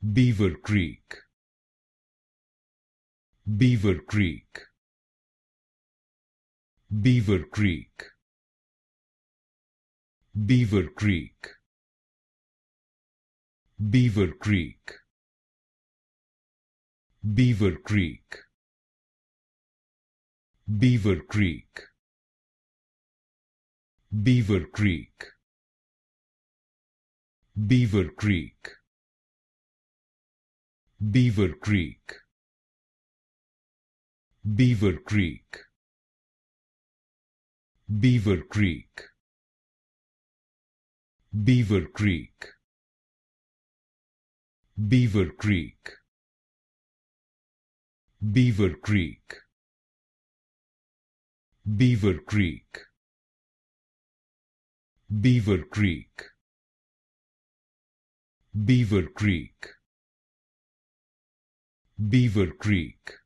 Beavercreek, Beavercreek, Beavercreek, Beavercreek, Beavercreek, Beavercreek, Beavercreek, Beavercreek, Beavercreek, Beavercreek, Beavercreek, Beavercreek, Beavercreek, Beavercreek, Beavercreek, Beavercreek, Beavercreek, Beavercreek, Beavercreek,